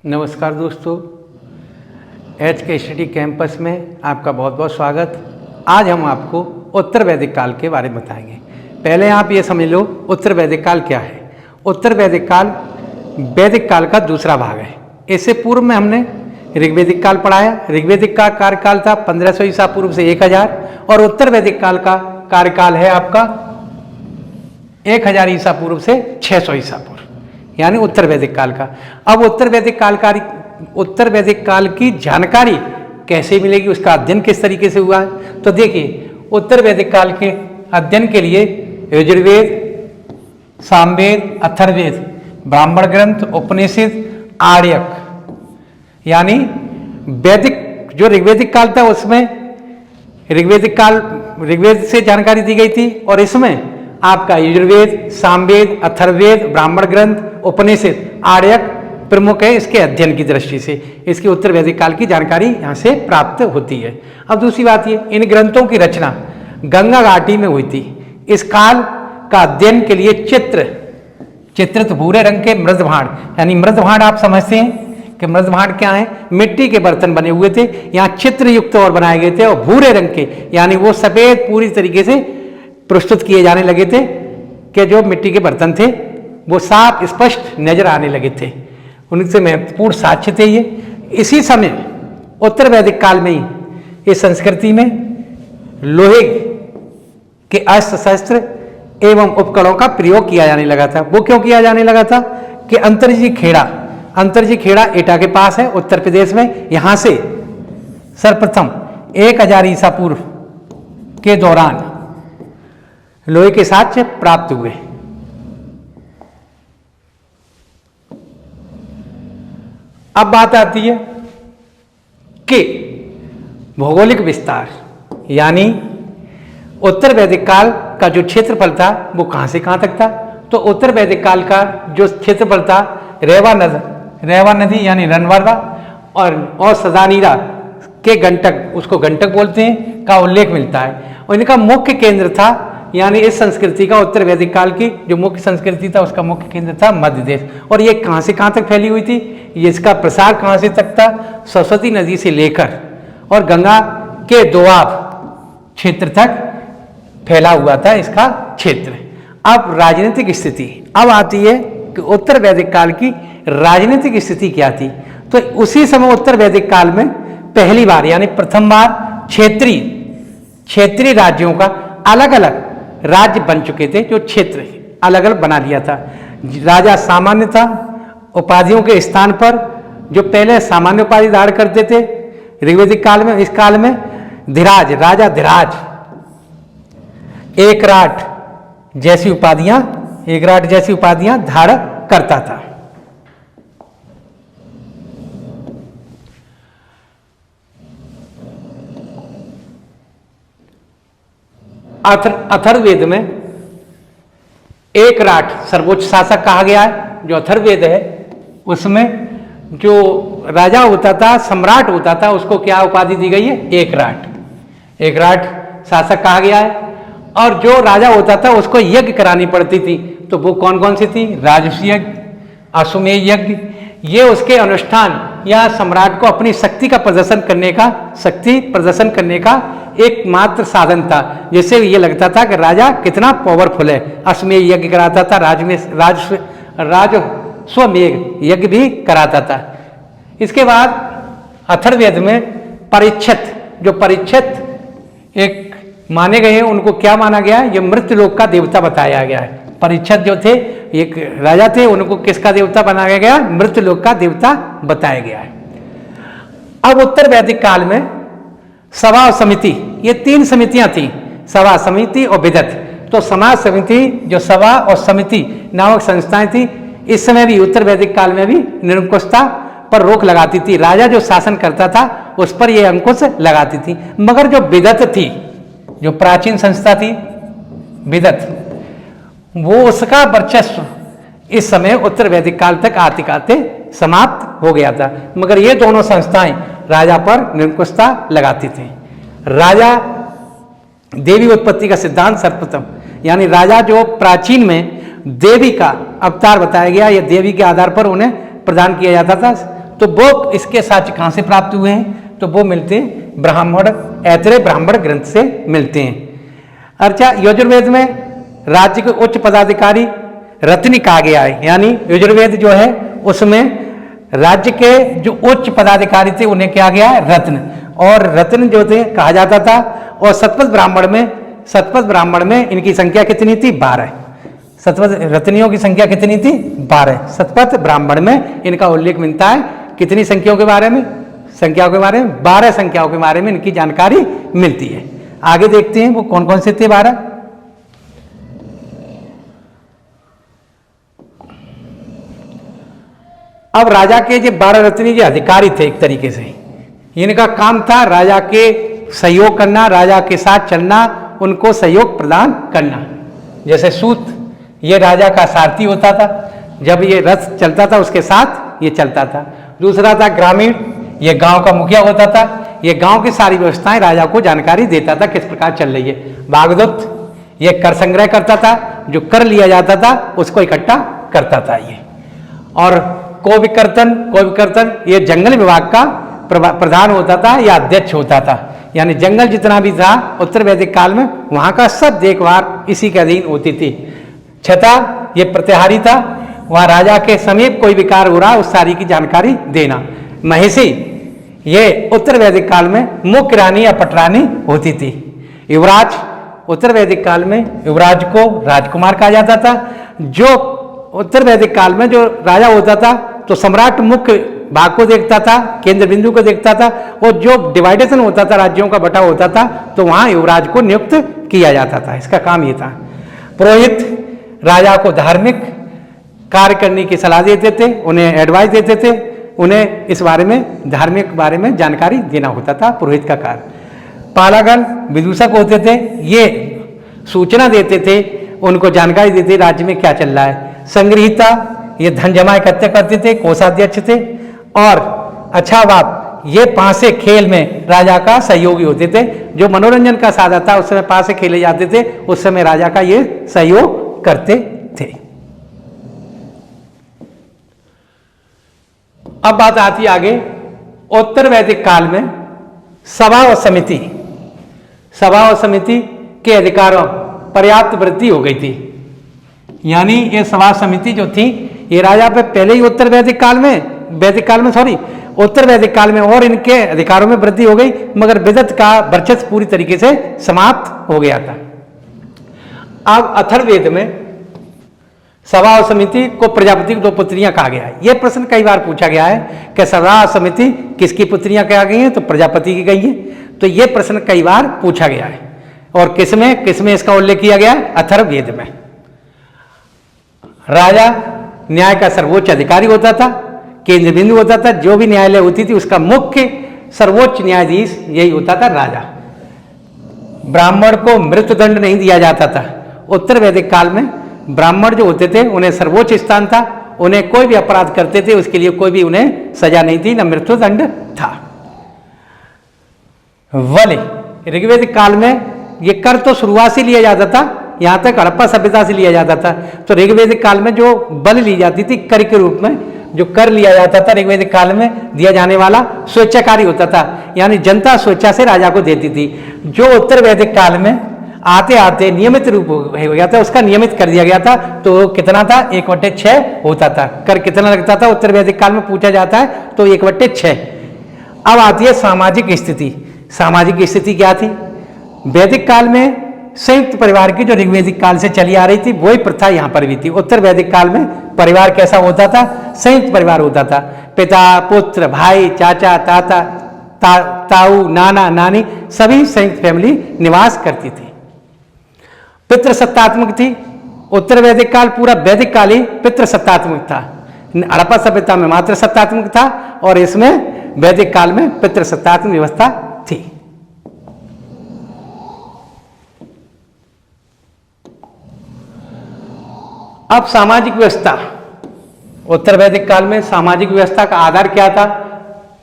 नमस्कार दोस्तों, HK study campus में आपका बहुत बहुत स्वागत। आज हम आपको उत्तर वैदिक काल के बारे में बताएंगे। पहले आप ये समझ लो उत्तर वैदिक काल क्या है। उत्तर वैदिक काल वैदिक काल का दूसरा भाग है। इससे पूर्व में हमने ऋग्वैदिक काल पढ़ाया। ऋग्वैदिक का कार्यकाल था 1500 ईसा पूर्व से 1000 और उत्तर वैदिक काल का कार्यकाल है आपका 1000 ईसा पूर्व से 600 ईसा पूर्व, यानी उत्तर वैदिक काल का। अब उत्तर वैदिक काल की जानकारी कैसे मिलेगी, उसका अध्ययन किस तरीके से हुआ है। तो देखिए, उत्तर वैदिक काल के अध्ययन के लिए यजुर्वेद, सामवेद, अथर्ववेद, ब्राह्मण ग्रंथ, उपनिषद, आर्यक, यानी वैदिक जो ऋग्वैदिक काल था उसमें ऋग्वेद से जानकारी दी गई थी और इसमें आपका यजुर्वेद, सामवेद, अथर्ववेद, ब्राह्मण ग्रंथ, उपनिषद, आर्यक प्रमुख है इसके अध्ययन की दृष्टि से। इसकी उत्तर वैदिक काल की जानकारी यहाँ से प्राप्त होती है। अब दूसरी बात ये, इन ग्रंथों की रचना गंगा घाटी में हुई थी। इस काल का अध्ययन के लिए चित्रित भूरे रंग के मृदभांड, यानी मृदभांड आप समझते हैं कि मृदभांड क्या है, मिट्टी के बर्तन बने हुए थे। यहाँ चित्र युक्त और बनाए गए थे और भूरे रंग के, यानी वो सफेद पूरी तरीके से प्रस्तुत किए जाने लगे थे कि जो मिट्टी के बर्तन थे वो साफ स्पष्ट नजर आने लगे थे। उनसे महत्वपूर्ण साक्ष्य थे ये। इसी समय उत्तर वैदिक काल में ही इस संस्कृति में लोहे के अस्त्र शस्त्र एवं उपकरणों का प्रयोग किया जाने लगा था। वो क्यों किया जाने लगा था कि अंतर्जी खेड़ा एटा के पास है उत्तर प्रदेश में। यहाँ से सर्वप्रथम 1000 ईसा पूर्व के दौरान लोहे के साक्ष्य प्राप्त हुए। अब बात आती है कि भौगोलिक विस्तार, यानी उत्तर वैदिक काल का जो क्षेत्रफल था वो कहां से कहां तक था। तो उत्तर वैदिक काल का जो क्षेत्रफल था रेवा नदी यानी रनवर्रा और सदानीरा के गंटक, उसको गंटक बोलते हैं, का उल्लेख मिलता है। और इनका मुख्य केंद्र था, यानी इस संस्कृति का उत्तर वैदिक काल की जो मुख्य संस्कृति था उसका मुख्य केंद्र था मध्य देश। और ये कहाँ से कहाँ तक फैली हुई थी, ये इसका प्रसार कहाँ से तक था, सरस्वती नदी से लेकर और गंगा के दोआब क्षेत्र तक फैला हुआ था इसका क्षेत्र। अब राजनीतिक स्थिति अब आती है कि उत्तर वैदिक काल की राजनीतिक स्थिति क्या थी। तो उसी समय उत्तर वैदिक काल में पहली बार यानी प्रथम बार क्षेत्रीय राज्यों का अलग अलग राज्य बन चुके थे, जो क्षेत्र अलग अलग बना लिया था। राजा सामान्य था, उपाधियों के स्थान पर जो पहले सामान्य उपाधि धारण करते थे ऋग्वैदिक काल में, इस काल में धीराज, राजा धीराज एकराट जैसी उपाधियां धारण करता था। अथर्ववेद में एकराट सर्वोच्च शासक कहा गया है। जो अथर्ववेद है उसमें जो राजा होता था, सम्राट होता था, उसको क्या उपाधि दी गई है, एकराट शासक कहा गया है। और जो राजा होता था उसको यज्ञ करानी पड़ती थी। तो वो कौन कौन सी थी, राजसूय यज्ञ, अश्वमेध यज्ञ। ये उसके अनुष्ठान या सम्राट को अपनी शक्ति प्रदर्शन करने का एकमात्र साधन था, जिससे ये लगता था कि राजा कितना पावरफुल है। अश्वमेध यज्ञ कराता था, राजस्वमेध यज्ञ भी कराता था। इसके बाद अथर्ववेद में परीक्षित एक माने गए हैं, उनको क्या माना गया है, ये मृत्युलोक का देवता बताया गया है। परीक्षित जो थे एक राजा थे, उनको किसका देवता बनाया गया, मृत्युलोक का देवता बताया गया है। अब उत्तर वैदिक काल में सभा और समिति, ये 3 समितियां थी, सभा, समिति और विदत। तो समाज समिति, जो सभा और समिति नामक संस्थाएं थी, इस समय भी उत्तर वैदिक काल में भी निरंकुशता पर रोक लगाती थी। राजा जो शासन करता था उस पर ये अंकुश लगाती थी। मगर जो विदत थी, जो प्राचीन संस्था थी विदत, वो उसका वर्चस्व इस समय उत्तर वैदिक काल तक आते समाप्त हो गया था। मगर ये दोनों संस्थाएं राजा पर निरंकुशता लगाती थी। राजा देवी उत्पत्ति का सिद्धांत सर्वप्रथम, यानी राजा जो प्राचीन में देवी का अवतार बताया गया, यह देवी के आधार पर उन्हें प्रदान किया जाता था। तो वो इसके साक्ष्य कहाँ से प्राप्त हुए हैं? तो वो मिलते हैं ब्राह्मण, ऐतरेय ब्राह्मण ग्रंथ से मिलते हैं। अच्छा, यजुर्वेद में राज्य के उच्च पदाधिकारी रत्नी कहा गया है, यानी यजुर्वेद जो है उसमें राज्य के जो उच्च पदाधिकारी थे उन्हें क्या गया है? रत्न। और रत्न जो थे कहा जाता था। और शतपथ ब्राह्मण में इनकी संख्या कितनी थी? 12। शतपथ रत्नियों की संख्या कितनी थी? 12। शतपथ ब्राह्मण में इनका उल्लेख मिलता है कितनी संख्याओं के बारे में? 12 संख्याओं के बारे में इनकी जानकारी मिलती है। आगे देखते हैं वो कौन कौन से थे 12। अब राजा के जो 12 रत्नी जो अधिकारी थे, एक तरीके से इनका काम था राजा के सहयोग करना, राजा के साथ चलना, उनको सहयोग प्रदान करना। जैसे सूत ये राजा का सारथी होता था, जब ये रथ चलता था उसके साथ ये चलता था। दूसरा था ग्रामीण, ये गांव का मुखिया होता था, ये गांव की सारी व्यवस्थाएं राजा को जानकारी देता था किस प्रकार चल रही है। भागदूत ये कर संग्रह करता था, जो कर लिया जाता था उसको इकट्ठा करता था ये। और कोविकर्तन ये जंगल विभाग का प्रधान होता था या अध्यक्ष होता था, यानी जंगल जितना भी था उत्तर वैदिक काल में वहां का सब देखभाल इसी के अधीन होती थी। छठा ये प्रतिहारी था, वहां राजा के समीप कोई भी कार्य हो रहा उस सारी की जानकारी देना। महिषी ये उत्तर वैदिक काल में मुख्य रानी या पटरानी होती थी। युवराज उत्तर वैदिक काल में युवराज को राजकुमार कहा जाता था। जो उत्तर वैदिक काल में जो राजा होता था तो सम्राट मुख्य भाग को देखता था, केंद्र बिंदु को देखता था, और जो डिवाइडेशन होता था राज्यों का बटा होता था तो वहां युवराज को नियुक्त किया जाता था। इसका काम ये था। पुरोहित राजा को धार्मिक कार्य करने की सलाह देते थे, उन्हें एडवाइस देते थे, उन्हें इस बारे में धार्मिक बारे में जानकारी देना होता था पुरोहित का कार्य। पालागण विदूषक होते थे, ये सूचना देते थे, उनको जानकारी देते राज्य में क्या चल रहा है। संग्रहिता ये धन जमा इकट्ठे करते थे, कोषाध्यक्ष थे। और अच्छा बात ये पासे खेल में राजा का सहयोगी होते थे, जो मनोरंजन का साधन था उस समय पासे खेले जाते थे, उस समय राजा का ये सहयोग करते थे। अब बात आती आगे उत्तर वैदिक काल में सभा और समिति के अधिकारों पर्याप्त वृद्धि हो गई थी। यानी ये सभा समिति जो थी ये राजा पे पहले ही उत्तर वैदिक काल में और इनके अधिकारों में वृद्धि हो गई, मगर विदत का वर्चस्व पूरी तरीके से समाप्त हो गया था। अब अथर्ववेद में सभा और समिति को प्रजापति की 2 पुत्रियां कहा गया है। यह प्रश्न कई बार पूछा गया है कि सभा और समिति किसकी पुत्रियां कहा गई हैं? तो प्रजापति की गई हैं। तो यह प्रश्न कई बार पूछा गया है। और किसमें इसका उल्लेख किया गया है? अथर्ववेद में। राजा न्याय का सर्वोच्च अधिकारी होता था, केंद्र बिंदु होता था, जो भी न्यायालय होती थी उसका मुख्य सर्वोच्च न्यायाधीश यही होता था राजा। ब्राह्मण को मृत्युदंड नहीं दिया जाता था। उत्तर वैदिक काल में ब्राह्मण जो होते थे उन्हें सर्वोच्च स्थान था, उन्हें कोई भी अपराध करते थे उसके लिए कोई भी उन्हें सजा नहीं थी, न मृत्युदंड था। वली ऋग्वेदिक काल में ये कर तो शुरुआत से लिया जाता था, यहां तक हड़प्पा सभ्यता से लिया जाता था। तो ऋग्वेदिक काल में जो बल ली जाती थी कर के रूप में, जो कर लिया जाता था ऋग्वेदिक काल में दिया जाने वाला स्वेच्छाकारी होता था, यानी जनता स्वेच्छा से राजा को देती थी। जो उत्तर वैदिक काल में आते आते नियमित रूप हो गया था, उसका नियमित कर दिया गया था। तो कितना था? 1/6 होता था। कर कितना लगता था उत्तर वैदिक काल में पूछा जाता है तो 1/6। अब आती है सामाजिक स्थिति। सामाजिक स्थिति क्या थी? वैदिक काल में संयुक्त परिवार की जो ऋग्वेदिक काल से चली आ रही थी वही प्रथा यहाँ पर भी थी। उत्तर वैदिक काल में परिवार कैसा होता था? संयुक्त परिवार होता था। पिता, पुत्र, भाई, चाचा, ताता, ताऊ, नाना, नानी सभी संयुक्त फैमिली निवास करती थी। पितृसत्तात्मक थी। उत्तर वैदिक काल पूरा वैदिक काल ही पितृसत्तात्मक था। हड़प्पा सभ्यता में मातृ सत्तात्मक था और इसमें वैदिक काल में पितृसत्तात्मक व्यवस्था थी। अब सामाजिक व्यवस्था। उत्तर वैदिक काल में सामाजिक व्यवस्था का आधार क्या था?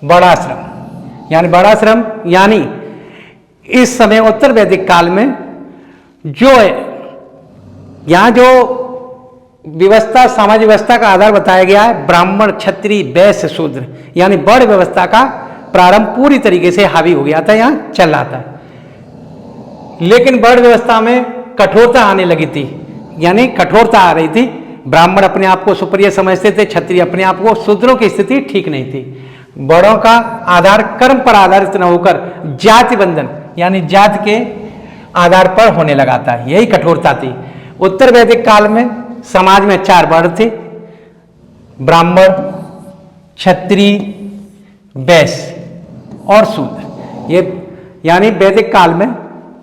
वर्णाश्रम। यानी इस समय उत्तर वैदिक काल में जो है यहाँ जो व्यवस्था, सामाजिक व्यवस्था का आधार बताया गया है ब्राह्मण, क्षत्रिय, वैश्य, शूद्र, यानी वर्ण व्यवस्था का प्रारंभ पूरी तरीके से हावी हो गया था, यहाँ चल रहा था। लेकिन वर्ण व्यवस्था में कठोरता आने लगी थी, यानी कठोरता आ रही थी। ब्राह्मण अपने आप को सुप्रिय समझते थे, क्षत्रिय अपने आप को, शूद्रों की स्थिति ठीक नहीं थी। वर्णों का आधार कर्म पर आधारित न होकर जाति बंधन यानी जाति के आधार पर होने लगा था, यही कठोरता थी। उत्तर वैदिक काल में समाज में 4 वर्ण थे, ब्राह्मण, क्षत्रिय, वैश्य और शूद्र। ये यानी वैदिक काल में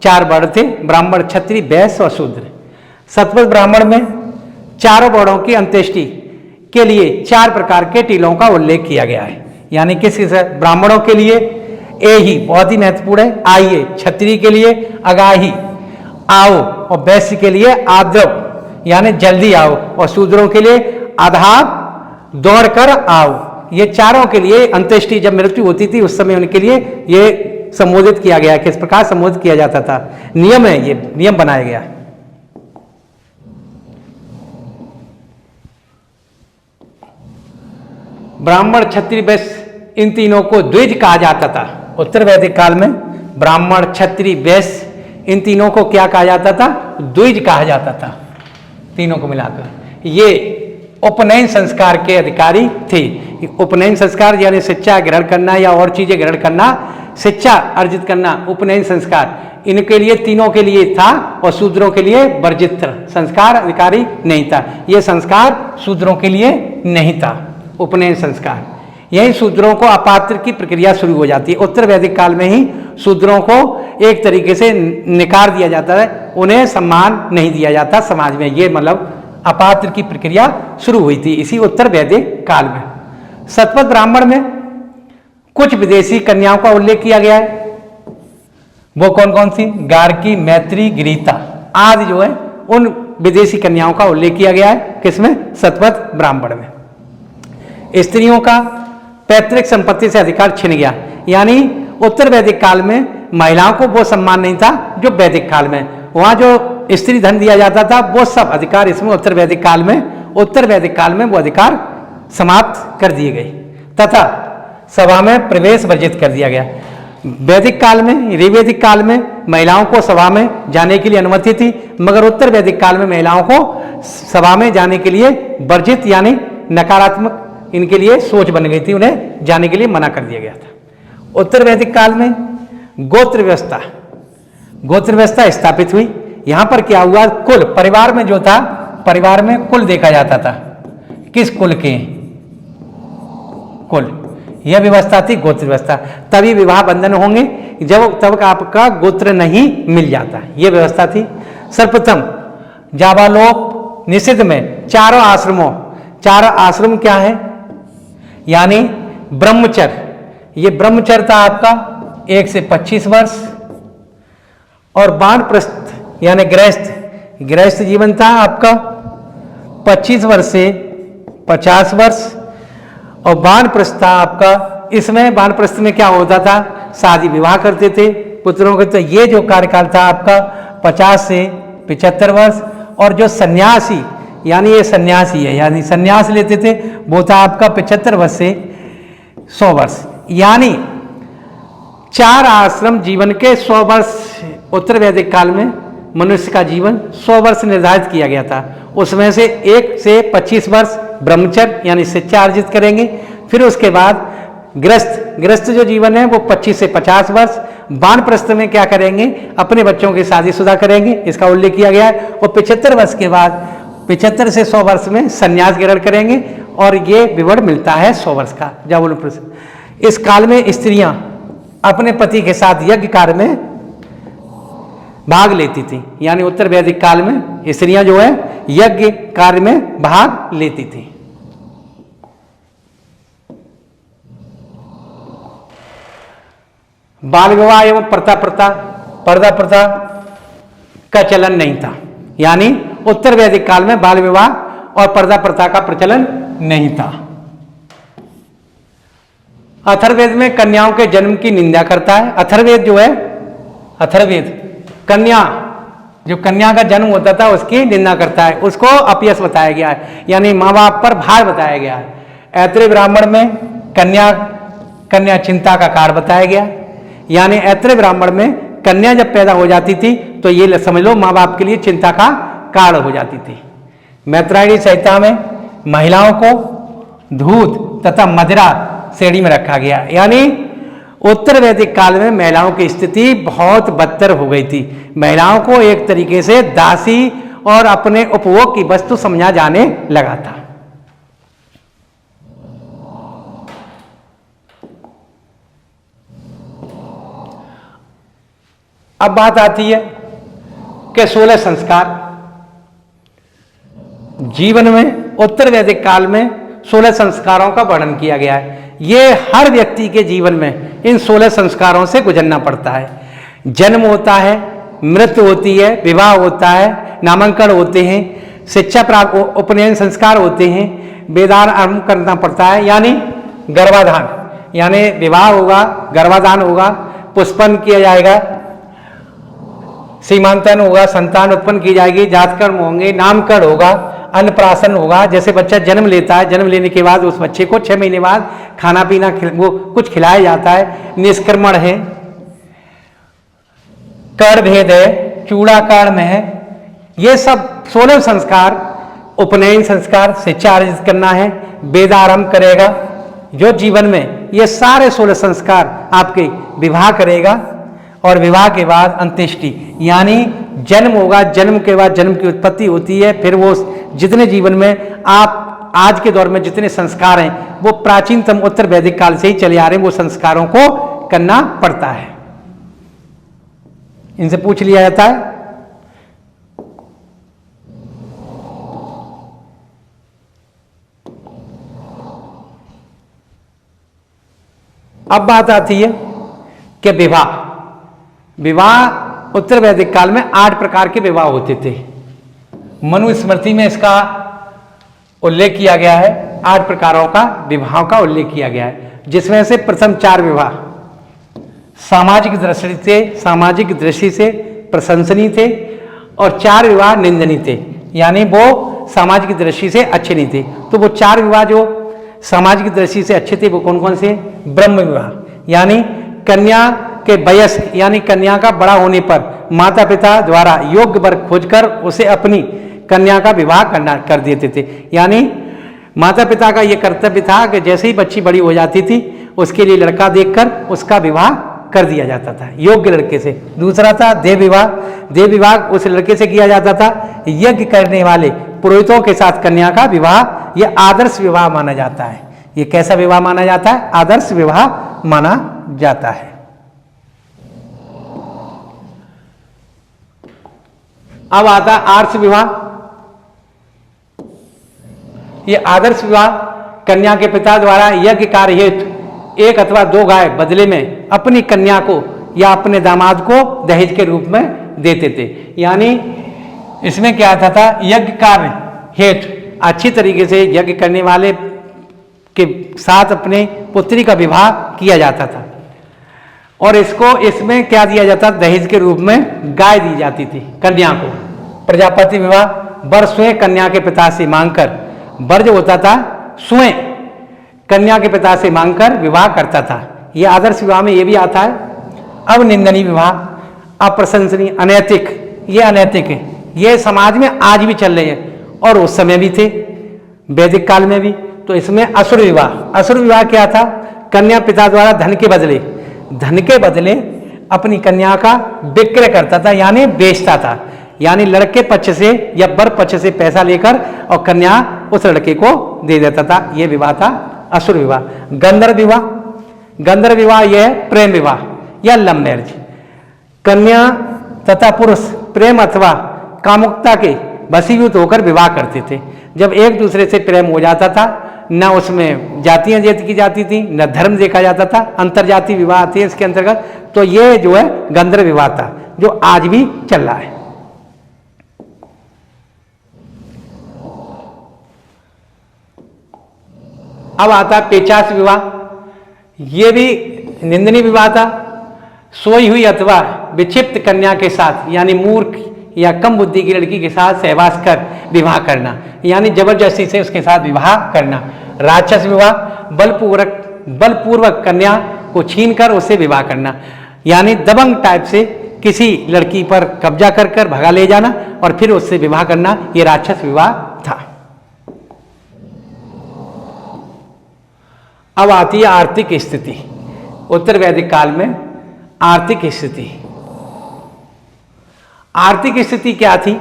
4 वर्ण थे, ब्राह्मण, क्षत्रिय, वैश्य और शूद्र। शतपथ ब्राह्मण में चारों वर्णों की अंत्येष्टि के लिए 4 प्रकार के टीलों का उल्लेख किया गया है। यानी किस ब्राह्मणों के लिए एहि बहुत ही महत्वपूर्ण है, आइए, क्षत्रिय के लिए अगाही, आओ, और वैश्य के लिए आद्रव यानी जल्दी आओ, और शूद्रों के लिए आधार, दौड़कर आओ। ये चारों के लिए अंत्येष्टि जब मृत्यु होती थी उस समय उनके लिए ये संबोधित किया गया, किस प्रकार संबोधित किया जाता था। नियम है, ये नियम बनाया गया। ब्राह्मण, क्षत्रिय, वैश्य इन तीनों को द्विज कहा जाता था। उत्तर वैदिक काल में ब्राह्मण, क्षत्रिय, वैश्य इन तीनों को क्या कहा जाता था? द्विज कहा जाता था, तीनों को मिलाकर। ये उपनयन संस्कार के अधिकारी थे। उपनयन संस्कार यानी शिक्षा ग्रहण करना या और चीजें ग्रहण करना, शिक्षा अर्जित करना, उपनयन संस्कार इनके लिए, तीनों के लिए था, और शूद्रों के लिए वर्जित संस्कार अधिकारी नहीं था। यह संस्कार शूद्रों के लिए नहीं था, उपनयन संस्कार। यही शूद्रों को अपात्र की प्रक्रिया शुरू हो जाती है। उत्तर वैदिक काल में ही शूद्रों को एक तरीके से निकार दिया जाता है, उन्हें सम्मान नहीं दिया जाता समाज में। ये मतलब अपात्र की प्रक्रिया शुरू हुई थी इसी उत्तर वैदिक काल में। शतपथ ब्राह्मण में कुछ विदेशी कन्याओं का उल्लेख किया गया है। वो कौन कौन सी? गार्गी, मैत्री, गृहीता आदि जो है उन विदेशी कन्याओं का उल्लेख किया गया है। किसमें? शतपथ ब्राह्मण में। स्त्रियों का पैतृक संपत्ति से अधिकार छिन गया, यानी उत्तर वैदिक काल में महिलाओं को वो सम्मान नहीं था जो वैदिक काल में। वहां जो स्त्री धन दिया जाता था वो सब अधिकार इसमें उत्तर वैदिक काल में वो अधिकार समाप्त कर दिए गए तथा सभा में प्रवेश वर्जित कर दिया गया। वैदिक काल में, ऋग्वैदिक काल में महिलाओं को सभा में जाने के लिए अनुमति थी, मगर उत्तर वैदिक काल में महिलाओं को सभा में जाने के लिए वर्जित यानी नकारात्मक इनके लिए सोच बन गई थी, उन्हें जाने के लिए मना कर दिया गया था। उत्तर वैदिक काल में गोत्र व्यवस्था स्थापित हुई। यहां पर क्या हुआ? कुल, परिवार में जो था, परिवार में कुल देखा जाता था। किस कुल के? कुल, यह व्यवस्था थी गोत्र व्यवस्था। तभी विवाह बंधन होंगे जब तब आपका गोत्र नहीं मिल जाता, यह व्यवस्था थी। सर्वप्रथम जाबालोक निषिद्ध में चारों आश्रम क्या है? यानी ब्रह्मचर्य, ये ब्रह्मचर्य था आपका 1 से 25 वर्ष, और वानप्रस्थ यानी गृहस्थ जीवन था आपका 25 वर्ष से 50 वर्ष, और वानप्रस्थ था आपका, इसमें वानप्रस्थ में क्या होता था? शादी विवाह करते थे पुत्रों के। तो ये जो कार्यकाल था आपका 50 से 75 वर्ष, और जो सन्यासी यानी ये सन्यासी है, यानी सन्यास लेते थे, वो था आपका 75 वर्ष से 100 वर्ष। यानी 4 आश्रम जीवन के 100 वर्ष उत्तर वैदिक काल में मनुष्य का जीवन 100 वर्ष निर्धारित किया गया था। उसमें से 1 से 25 वर्ष ब्रह्मचर्य यानी शिक्षा अर्जित करेंगे, फिर उसके बाद गृहस्थ जो जीवन है वो 25 से 50 वर्ष। वानप्रस्थ में क्या करेंगे? अपने बच्चों की शादीशुदा करेंगे, इसका उल्लेख किया गया है। और 75 वर्ष के बाद 75 से 100 वर्ष में संन्यास ग्रहण करेंगे, और ये विवरण मिलता है 100 वर्ष का। जब इस काल में स्त्रियां अपने पति के साथ यज्ञ कार्य में भाग लेती थी, यानी उत्तर वैदिक काल में स्त्रियां जो है यज्ञ कार्य में भाग लेती थी। बाल विवाह एवं पर्दा प्रथा का चलन नहीं था, यानी उत्तर वैदिक काल में बाल विवाह और पर्दा प्रथा का प्रचलन नहीं था। अथर्ववेद में कन्याओं के जन्म की निंदा करता है। अथर्ववेद जो है, अथर्ववेद कन्या जो कन्या का जन्म होता था उसकी निंदा करता है, उसको अपयश बताया गया है, यानी माँ बाप पर भार बताया गया है। ऐत्रेय ब्राह्मण में कन्या चिंता का कारण बताया गया, यानी ऐत्रेय ब्राह्मण में कन्या जब पैदा हो जाती थी तो ये समझ लो माँ बाप के लिए चिंता का कारण हो जाती थी। मैत्रायणी संहिता में महिलाओं को दूध तथा मदिरा श्रेणी में रखा गया, यानी उत्तर वैदिक काल में महिलाओं की स्थिति बहुत बदतर हो गई थी। महिलाओं को एक तरीके से दासी और अपने उपभोग की वस्तु समझा जाने लगा था। अब बात आती है कि 16 संस्कार जीवन में उत्तर वैदिक काल में 16 संस्कारों का वर्णन किया गया है। ये हर व्यक्ति के जीवन में इन 16 संस्कारों से गुजरना पड़ता है। जन्म होता है, मृत्यु होती है, विवाह होता है, नामांकन होते हैं, शिक्षा प्राप्त, उपनयन संस्कार होते हैं, वेदान आरंभ करना पड़ता है, यानी गर्भाधान, यानी विवाह होगा, गर्भाधान होगा, पुष्पन किया जाएगा, सीमांतन होगा, संतान उत्पन्न की जाएगी, जातकर्म होंगे, नामकरण होगा, अन्नप्राशन होगा। जैसे बच्चा जन्म लेता है, जन्म लेने के बाद उस बच्चे को 6 महीने बाद खाना पीना वो कुछ खिलाया जाता है। निष्क्रमण है, कर्ण भेद है, चूड़ाकर्ण है, ये सब 16 संस्कार। उपनयन संस्कार, शिक्षा अर्जित करना है, वेदारंभ करेगा जो जीवन में, ये सारे 16 संस्कार आपके विवाह करेगा, और विवाह के बाद अंत्येष्टि, यानी जन्म होगा, जन्म के बाद जन्म की उत्पत्ति होती है। फिर वो जितने जीवन में आप आज के दौर में जितने संस्कार हैं वो प्राचीनतम उत्तर वैदिक काल से ही चले आ रहे हैं, वो संस्कारों को करना पड़ता है। इनसे पूछ लिया जाता है अब बात आती है कि विवाह उत्तर वैदिक काल में 8 प्रकार के विवाह होते थे। मनुस्मृति में इसका उल्लेख किया गया है, 8 प्रकारों का विवाहों का उल्लेख किया गया है, जिसमें से प्रथम 4 विवाह सामाजिक दृष्टि से प्रशंसनीय थे, और 4 विवाह निंदनीय थे, यानी वो सामाजिक दृष्टि से अच्छे नहीं थे। तो वो 4 विवाह जो सामाजिक दृष्टि से अच्छे थे वो कौन कौन से? ब्रह्म विवाह, यानी कन्या के वयस्क, यानी कन्या का बड़ा होने पर माता पिता द्वारा योग्य वर खोजकर उसे अपनी कन्या का विवाह कर देते थे। यानी माता पिता का यह कर्तव्य था कि जैसे ही बच्ची बड़ी हो जाती थी उसके लिए लड़का देखकर उसका विवाह कर दिया जाता था योग्य लड़के से। दूसरा था देव विवाह। देव विवाह उस लड़के से किया जाता था यज्ञ करने वाले पुरोहितों के साथ कन्या का विवाह। यह आदर्श विवाह माना जाता है। ये कैसा विवाह माना जाता है? आदर्श विवाह माना जाता है। अब आता है आदर्श विवाह। ये आदर्श विवाह कन्या के पिता द्वारा यज्ञ कार्य हेतु 1 अथवा 2 गाय बदले में अपनी कन्या को या अपने दामाद को दहेज के रूप में देते थे। यानी इसमें क्या आता था? यज्ञ कार्य हेतु अच्छी तरीके से यज्ञ करने वाले के साथ अपने पुत्री का विवाह किया जाता था। और इसमें क्या दिया जाता? दहेज के रूप में गाय दी जाती थी कन्या को। प्रजापति विवाह वर स्वयं कन्या के पिता से मांगकर, वर जो होता था स्वयं कन्या के पिता से मांगकर विवाह करता था। यह आदर्श विवाह में यह भी आता है। अब निंदनीय विवाह, अप्रशंसनीय, अनैतिक, ये अनैतिक है। ये समाज में आज भी चल रहे हैं और उस समय भी थे, वैदिक काल में भी। तो इसमें असुर विवाह। असुर विवाह क्या था? कन्या पिता द्वारा धन के बदले अपनी कन्या का विक्रय करता था, यानी बेचता था। यानी लड़के पक्ष से या वर पक्ष से पैसा लेकर और कन्या उस लड़के को दे देता था। यह विवाह था असुर विवाह। गंधर्व विवाह। गंधर्व विवाह यह है प्रेम विवाह या लव मैरिज। कन्या तथा पुरुष प्रेम अथवा कामुकता के वशीभूत होकर विवाह करते थे। जब एक दूसरे से प्रेम हो जाता था, न उसमें जातियां की जाती थी, न धर्म देखा जाता था, अंतरजातीय विवाह थे इसके अंतर्गत। तो ये जो है गंधर्व विवाह था, जो आज भी चल रहा है। अब आता है पेचास विवाह। ये भी निंदनीय विवाह था। सोई हुई अथवा विक्षिप्त कन्या के साथ, यानी मूर्ख या कम बुद्धि की लड़की के साथ सहवास कर विवाह करना, यानी जबरदस्ती से उसके साथ विवाह करना। राक्षस विवाह, बलपूर्वक कन्या को छीनकर उससे विवाह करना, यानी दबंग टाइप से किसी लड़की पर कब्जा कर कर भगा ले जाना और फिर उससे विवाह करना, ये राक्षस विवाह था। अब आती है आर्थिक स्थिति। उत्तर वैदिक काल में आर्थिक स्थिति, आर्थिक स्थिति क्या थी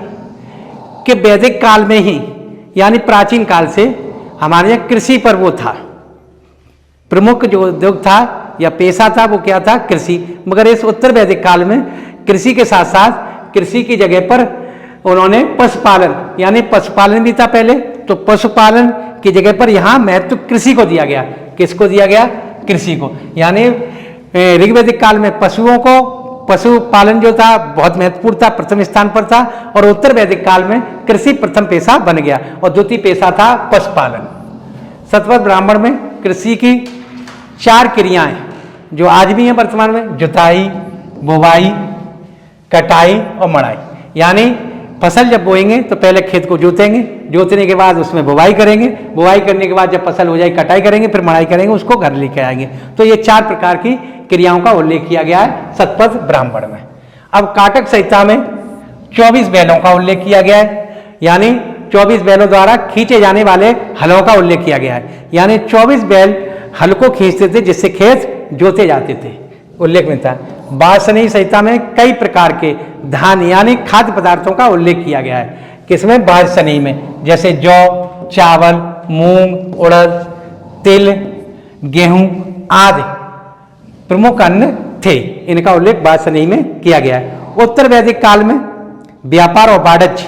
कि वैदिक काल में ही यानी प्राचीन काल से हमारे यहाँ कृषि पर वो था, प्रमुख जो उद्योग था या पेशा था वो क्या था, कृषि। मगर इस उत्तर वैदिक काल में कृषि के साथ साथ कृषि की जगह पर उन्होंने पशुपालन, यानी पशुपालन भी था पहले, तो पशुपालन की जगह पर यहाँ महत्व कृषि को दिया गया। किसको दिया गया? कृषि को। यानी ऋग्वैदिक काल में पशुओं को, पशुपालन जो था बहुत महत्वपूर्ण था, प्रथम स्थान पर था, और उत्तर वैदिक काल में कृषि प्रथम पेशा बन गया और द्वितीय पेशा था पशुपालन। शतपथ ब्राह्मण में कृषि की 4 क्रियाएं जो आज भी हैं वर्तमान में, जुताई, बुवाई, कटाई और मड़ाई। यानी फसल जब बोएंगे तो पहले खेत को जोतेंगे, जोतने के बाद उसमें बुवाई करेंगे, बुवाई करने के बाद जब फसल हो जाए कटाई करेंगे, फिर मड़ाई करेंगे, उसको घर लेके आएंगे। तो ये 4 प्रकार की क्रियाओं का उल्लेख किया गया है शतपथ ब्राह्मण में। अब काटक संहिता में 24 बैलों का उल्लेख किया गया है, यानी 24 बैलों द्वारा खींचे जाने वाले हलों का उल्लेख किया गया है। यानी 24 बैल हल को खींचते थे जिससे खेत जोते जाते थे, उल्लेख में था। वासनी संहिता में कई प्रकार के धान यानी खाद्य पदार्थों का उल्लेख किया गया है। किसमें? वासनी में, जैसे जौ, चावल, मूंग, उड़द, तिल, गेहूं आदि प्रमुख अन्न थे, इनका उल्लेख वासनी में किया गया है। उत्तर वैदिक काल में व्यापार और वाणिज्य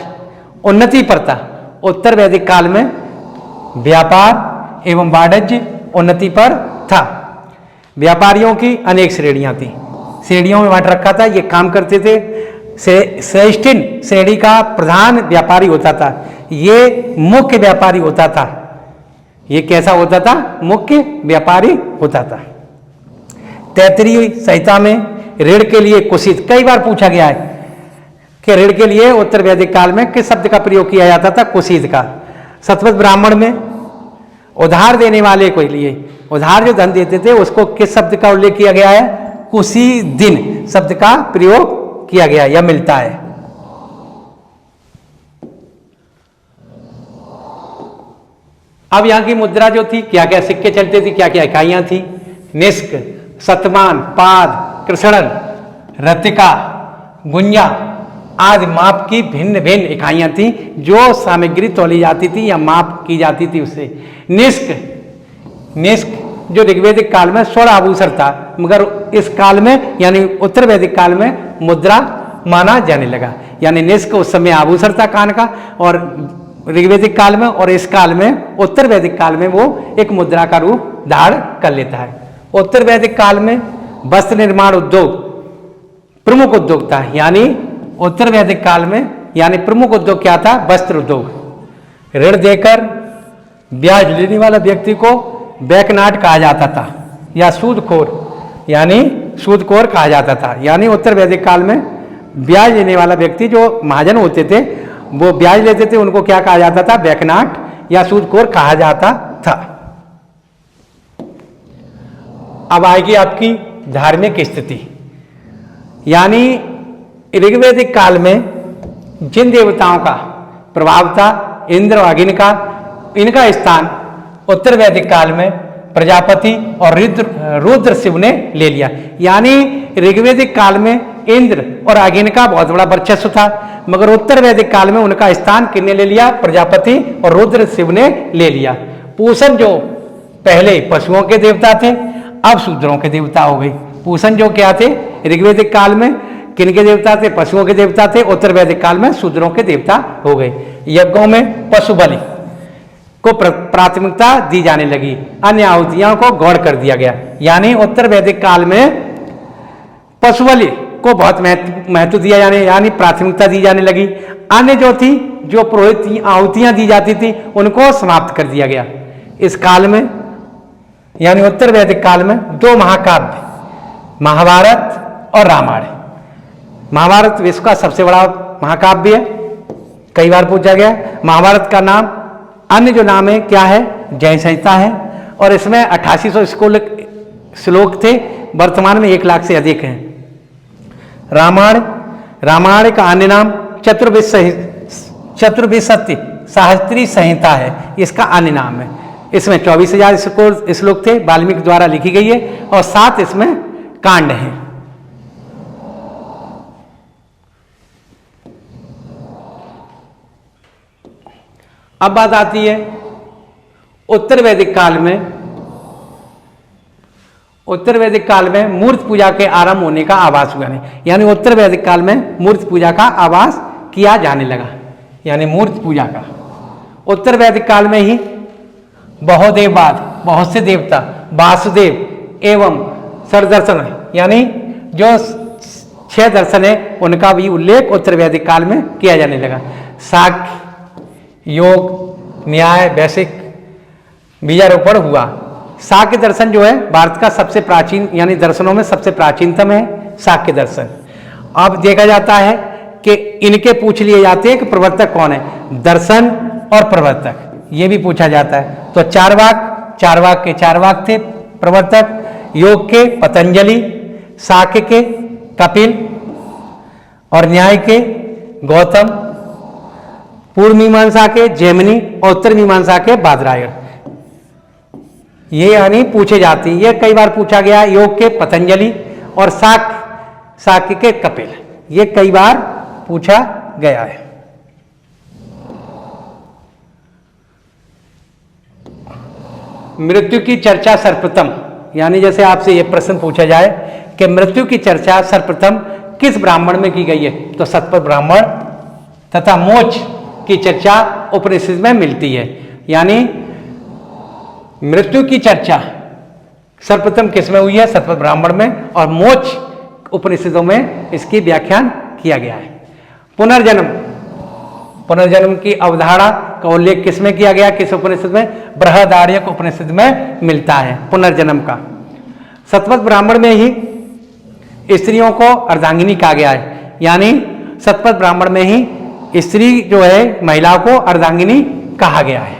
उन्नति पर था। उत्तर वैदिक काल में व्यापार एवं वाणिज्य उन्नति पर था। व्यापारियों की अनेक श्रेणियां थी, श्रेणियों में बांट रखा था, ये काम करते थे। श्रेष्ठिन श्रेणी का प्रधान व्यापारी होता था, ये मुख्य व्यापारी होता था। ये कैसा होता था? मुख्य व्यापारी होता था। तैत्तिरीय संहिता में ऋण के लिए कुशित, कई बार पूछा गया है कि ऋण के लिए उत्तर वैदिक काल में किस शब्द का प्रयोग किया जाता था? कुशित का। शतपथ ब्राह्मण में उधार देने वाले के लिए, उधार जो धन देते थे उसको किस शब्द का उल्लेख किया गया है? कुशीदिन शब्द का प्रयोग किया गया या मिलता है। अब यहां की मुद्रा जो थी, क्या क्या सिक्के चलते थे, क्या क्या इकाइयां थी? निष्क, शतमान, पाद, कृषणन, रतिका, गुंजा आदि माप की भिन्न भिन्न इकाइयां थी जो सामग्री तोली जाती थी या माप की जाती थी उससे। निष्क जो ऋग्वैदिक काल में स्वर्ण आभूषण था, मगर इस काल में यानी उत्तर वैदिक काल में मुद्रा माना जाने लगा। यानी निष्क उस समय आभूषण था कान का, और ऋग्वैदिक काल में और इस काल में उत्तर वैदिक काल में वो एक मुद्रा का रूप धारण कर लेता है। उत्तर वैदिक काल में वस्त्र निर्माण उद्योग प्रमुख उद्योग था। यानी उत्तर वैदिक काल में यानी प्रमुख उद्योग क्या था? वस्त्र उद्योग। ऋण देकर ब्याज लेने वाला व्यक्ति को बैकनाट कहा जाता था या सूदखोर, यानी सूदखोर कहा जाता था। यानी उत्तर वैदिक काल में ब्याज लेने वाला व्यक्ति जो महाजन होते थे, वो ब्याज लेते थे, उनको क्या कहा जाता था? बैकनाट या सूदखोर कहा जाता था। अब आएगी आपकी धार्मिक स्थिति। यानी ऋग्वैदिक काल में जिन देवताओं का प्रभाव था, इंद्र और अग्नि का, इनका स्थान उत्तर वैदिक काल में प्रजापति और रुद्र शिव ने ले लिया। यानी ऋग्वैदिक काल में इंद्र और अग्नि का बहुत बड़ा वर्चस्व था, मगर उत्तर वैदिक काल में उनका स्थान किसने ले लिया? प्रजापति और रुद्र शिव ने ले लिया। पूषण जो पहले पशुओं के देवता थे, अब शूद्रों के देवता हो गए। पूषण जो क्या थे? ऋग्वैदिक काल में किनके देवता थे? पशुओं के देवता थे। उत्तर वैदिक काल में शूद्रों के देवता हो गए। यज्ञों में पशु बलि को प्राथमिकता दी जाने लगी, अन्य आहुतियों को गौण कर दिया गया। यानी उत्तर वैदिक काल में पशु बलि को बहुत महत्व दिया जाने, यानी प्राथमिकता दी जाने लगी। अन्य जो थी, जो पुरोहित आहुतियां दी जाती थी, उनको समाप्त कर दिया गया। इस काल में यानी उत्तर वैदिक काल में 2 महाकाव्य महाभारत और रामायण। महाभारत विश्व का सबसे बड़ा महाकाव्य कई बार पूछा गया। महाभारत का नाम अन्य जो नाम है क्या है, जय संहिता है, और इसमें 8800 श्लोक थे, वर्तमान में 1 लाख से अधिक हैं। रामायण का अन्य नाम चतुर्विंशति सहस्त्री संहिता है, इसका अन्य नाम है। इसमें 24,000 श्लोक थे, वाल्मीकि द्वारा लिखी गई है, और 7 इसमें कांड हैं। अब बात आती है उत्तर वैदिक काल में मूर्ति पूजा के आरंभ होने का आभास हुआ नहीं, यानी उत्तर वैदिक काल में मूर्ति पूजा का आभास किया जाने लगा। यानी मूर्ति पूजा का उत्तर वैदिक काल में ही बहुदेववाद, बहुत से देवता, वासुदेव एवं सरदर्शन, यानी जो 6 दर्शन है उनका भी उल्लेख उत्तर वैदिक काल में किया जाने लगा। साक्य, योग, न्याय, वैशिक, बीजारोपण हुआ। साक्य दर्शन जो है भारत का सबसे प्राचीन, यानी दर्शनों में सबसे प्राचीनतम है साक्य दर्शन। अब देखा जाता है कि इनके पूछ लिए जाते हैं कि प्रवर्तक कौन है, दर्शन और प्रवर्तक, ये भी पूछा जाता है। तो चारवाक के चारवाक थे प्रवर्तक, योग के पतंजलि, साक्य के कपिल, और न्याय के गौतम, पूर्व मीमांसा के जैमिनी, और उत्तर मीमांसा के बादरायण। ये यानी पूछे जाती है, ये कई बार पूछा गया। योग के पतंजलि और साक्य के कपिल, ये कई बार पूछा गया है। मृत्यु की चर्चा सर्वप्रथम, यानी जैसे आपसे यह प्रश्न पूछा जाए कि मृत्यु की चर्चा सर्वप्रथम किस ब्राह्मण में की गई है, तो शतपथ ब्राह्मण तथा मोक्ष की चर्चा उपनिषद में मिलती है। यानी मृत्यु की चर्चा सर्वप्रथम किस में हुई है, शतपथ ब्राह्मण में, और मोक्ष उपनिषदों में इसकी व्याख्यान किया गया है। पुनर्जन्म की अवधारणा का उल्लेख किस में किया गया, किस उपनिषद में, बृहदारण्यक उपनिषद में मिलता है पुनर्जन्म का। शतपथ ब्राह्मण में ही स्त्रियों को अर्धांगिनी कहा गया है, यानी शतपथ ब्राह्मण में ही स्त्री जो है महिलाओं को अर्धांगिनी कहा गया है।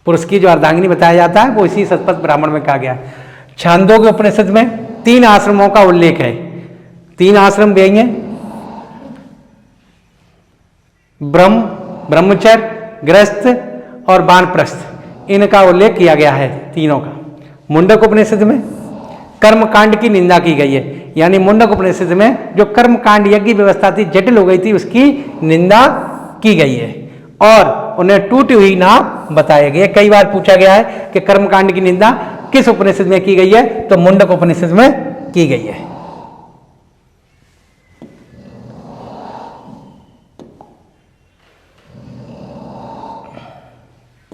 पुरुष की जो अर्धांगिनी बताया जाता है वो इसी शतपथ ब्राह्मण में कहा गया है। छांदोग्य उपनिषद में 3 आश्रमों का उल्लेख है। 3 आश्रम देंगे, ब्रह्मचर्य, गृहस्थ और वानप्रस्थ, इनका उल्लेख किया गया है तीनों का। मुंडक उपनिषद में कर्मकांड की निंदा की गई है, यानी मुंडक उपनिषद में जो कर्मकांड यज्ञ व्यवस्था थी, जटिल हो गई थी, उसकी निंदा की गई है और उन्हें टूटी हुई नाव बताया गया। कई बार पूछा गया है कि कर्मकांड की निंदा किस उपनिषद में की गई है, तो मुंडक उपनिषद में की गई है।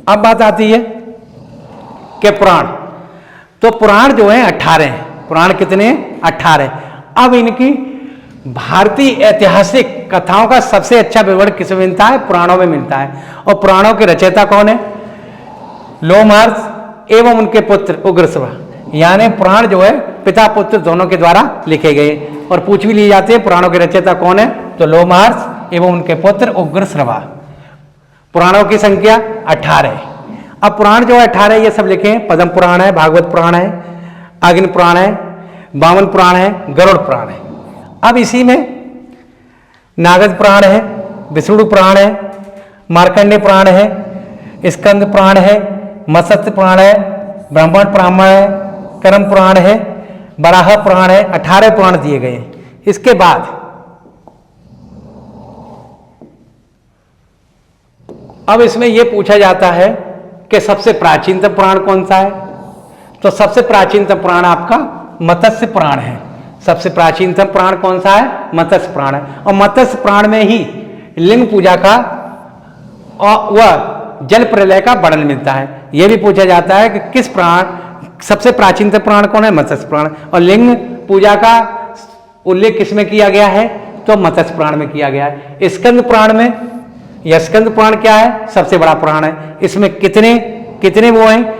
अब बात आती है कि पुराण, तो पुराण जो है 18 हैं। पुराण कितने हैं? 18। अब इनकी भारतीय ऐतिहासिक कथाओं का सबसे अच्छा विवरण किस में मिलता है? पुराणों में मिलता है। और पुराणों के रचयिता कौन है? लोमहर्ष एवं उनके पुत्र उग्रश्रवा, यानी पुराण जो है पिता पुत्र दोनों के द्वारा लिखे गए। और पूछ भी ली जाती है पुराणों के रचयिता कौन है, तो लोमहर्ष एवं उनके पुत्र उग्रश्रवा। पुराणों की संख्या 18 है। अब पुराण जो है 18 ये सब लिखे हैं। पद्म पुराण है, भागवत पुराण है, अग्नि पुराण है, वामन पुराण है, गरुड़ पुराण है। अब इसी में नागद पुराण है, विष्णु पुराण है, मार्कंडेय पुराण है, स्कंद पुराण है, मत्स्य पुराण है, ब्राह्मण पुराण है, कर्म पुराण है, वराह पुराण है। 18 पुराण दिए गए हैं। इसके बाद अब इसमें यह पूछा जाता है कि सबसे प्राचीनतम पुराण कौन सा है, तो सबसे प्राचीनतम पुराण आपका मत्स्य पुराण है। सबसे प्राचीनतम पुराण कौन सा है? मत्स्य पुराण है। और मत्स्य पुराण में ही लिंग पूजा का और वह जल प्रलय का वर्णन मिलता है। यह भी पूछा जाता है कि किस पुराण, सबसे प्राचीनतम पुराण कौन है? मत्स्य पुराण। और लिंग पूजा का उल्लेख किसमें किया गया है? तो मत्स्य पुराण में किया गया है। स्कंद पुराण में, यह स्कंद पुराण क्या है? सबसे बड़ा पुराण है। इसमें कितने वो हैं?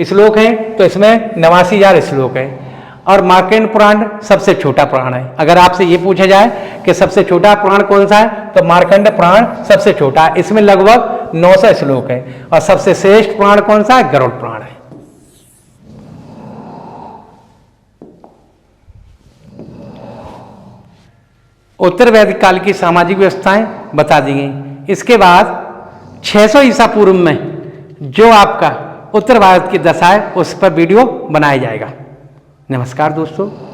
श्लोक हैं, तो इसमें 89,000 श्लोक हैं। और मार्कंड पुराण सबसे छोटा पुराण है। अगर आपसे ये पूछा जाए कि सबसे छोटा पुराण कौन सा है, तो मार्कंड पुराण सबसे छोटा है, इसमें लगभग 900 श्लोक है। और सबसे श्रेष्ठ पुराण कौन सा है, गरुड़ पुराण है। उत्तर वैदिक काल की सामाजिक व्यवस्थाएं बता दी गई। इसके बाद 600 ईसा पूर्व में जो आपका उत्तर भारत की दशा है उस पर वीडियो बनाया जाएगा। नमस्कार दोस्तों।